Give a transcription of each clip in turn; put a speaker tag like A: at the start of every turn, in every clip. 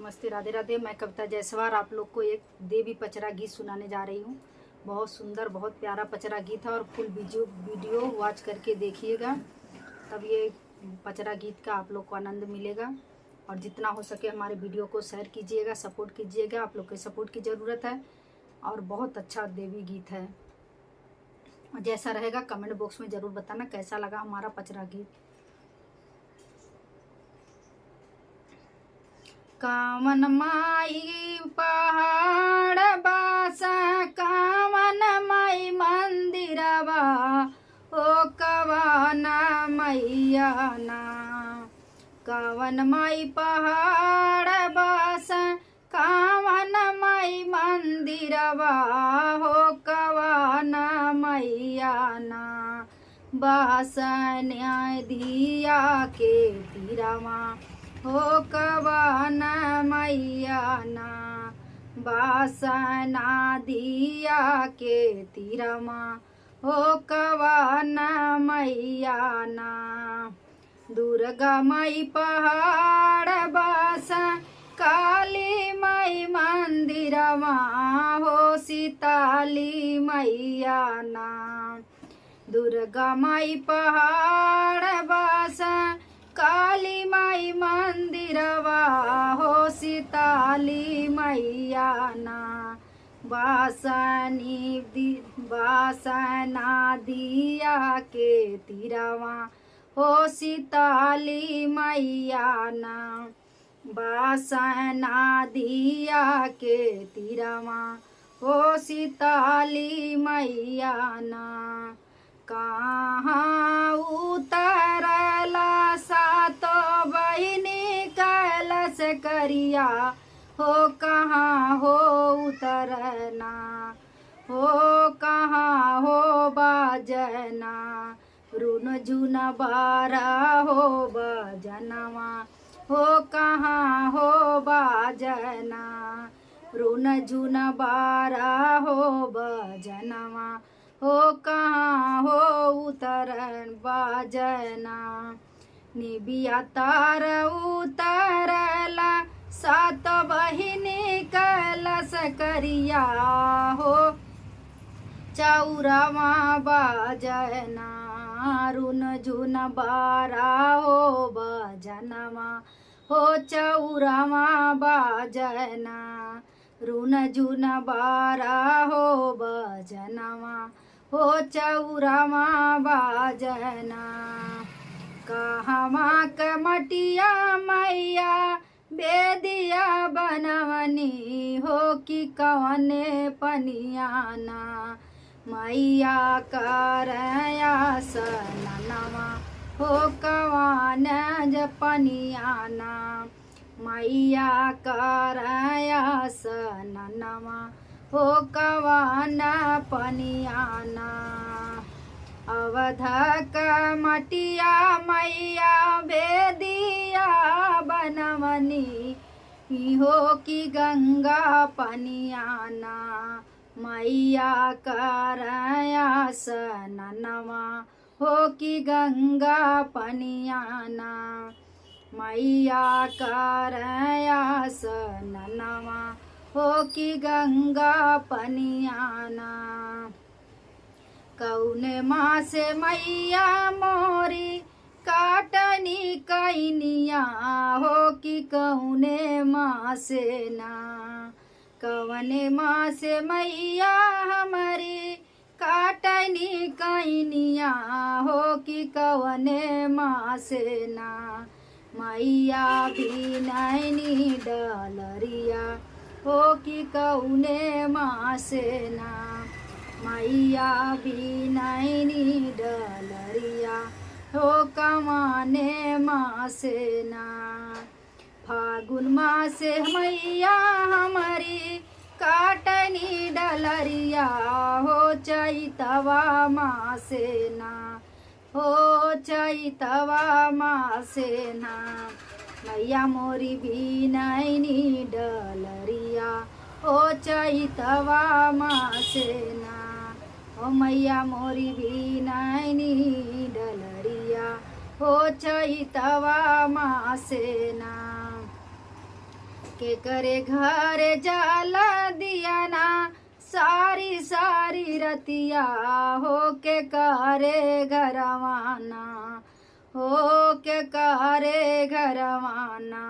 A: नमस्ते, राधे राधे। मैं कविता जायसवाल आप लोग को एक देवी पचरा गीत सुनाने जा रही हूँ। बहुत सुंदर, बहुत प्यारा पचरा गीत है और फुल वीडियो वॉच करके देखिएगा, तब ये पचरा गीत का आप लोग को आनंद मिलेगा। और जितना हो सके हमारे वीडियो को शेयर कीजिएगा, सपोर्ट कीजिएगा। आप लोग के सपोर्ट की ज़रूरत है और बहुत अच्छा देवी गीत है। और जैसा रहेगा कमेंट बॉक्स में ज़रूर बताना कैसा लगा हमारा पचरा गीत। कावन माई पहाड़ बासा, कावन माई मंदिरवा, ओ कवन मैया ना। कावन माई पहाड़ बासा, कावन माई मंदिरवा, हो कवन मैया ना। बासन दिया के तीरवा, हो कवन मैया ना। बासना दिया के तीरमा, हो कवन मैया ना। दुर्गा माई पहाड़ बासा, काली माई मंदिरवा, हो सीताली मैया ना। दुर्गा माई पहाड़ बासा, काली माई मंदिरवा, हो सीताली मैया ना। बासना दिया के तीरवा, हो सीताली मैया ना। बासना दिया के तीरवा, हो सीताली मैया ना। कहाँ उतरला सातो बहिनी कलश करिया, हो कहाँ हो उतरना, हो कहाँ हो बाजना। रुन झुन बारा हो बजनवा, हो कहाँ हो बाजना। रुन झुन बारा हो बजनवा, हो कहाँ हो उतरन बाजना। निबिया तार उतरला सात बहिनी कलश करिया, हो चौरवा बाजना। रुन झुन बारा हो बजनवा, हो चौरवा बाजना। रुन झुन बारा हो बजनवा, हो चौरवा बाजना। कहवा कमटिया मैया बेदिया बनवनी, हो कि कवने पनियाना। मैया करया सननवा, हो कवन पनियाना। मैया करया सननवा, हो कवन पनियाना। अवध कमटिया मैया बेदिया बनवनी, हो कि गंगा पनियाना। मैया करया सननवा, हो कि गंगा पनियाना। मैया करया सननवा, हो कि गंगा पनियाना। कौने माँ से मैया मोरी काटनी कैनिया, हो कि कौने माँ से ना। कौने माँ से मैया हमारी काटनी कैनिया, हो कि कौने माँ से ना। मैया भी नैनी डलरिया, हो कि कौने माँ से ना। मैया भी नैनी डलरिया, हो कमाने माँ से ना। फागुन माँ से मैया हमारी काटनी डलरिया, हो चैतवा माँ से ना। हो चैतवा माँ से ना। मैया मोरी भी नैनी डलरिया, हो चैतवा माँ से ना। ओ मैया मोरी भी नैनी डलरिया, हो चैतवा माँ से ना। के करे घर जाला दिया ना सारी सारी रतिया हो के करे घरवाना हो के करे घरवाना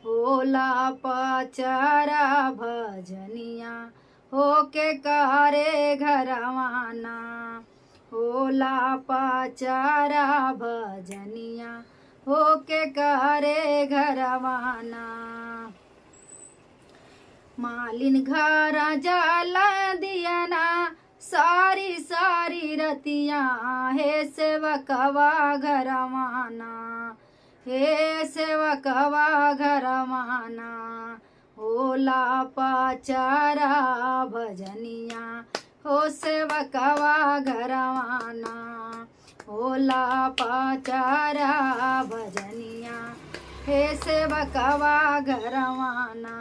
A: होला पचरा भजनिया हो के करे घरवाना होला पचरा भजनिया हो के करे घरवाना मालिन घरा जाला दियाना सारी सारी रतिया हे सेवकवा घरवाना हे सेवकवा घरवाना होला पचरा भजनिया हो सेवकवा घरवाना होला पचरा भजनिया हे सेवकवा घरवाना।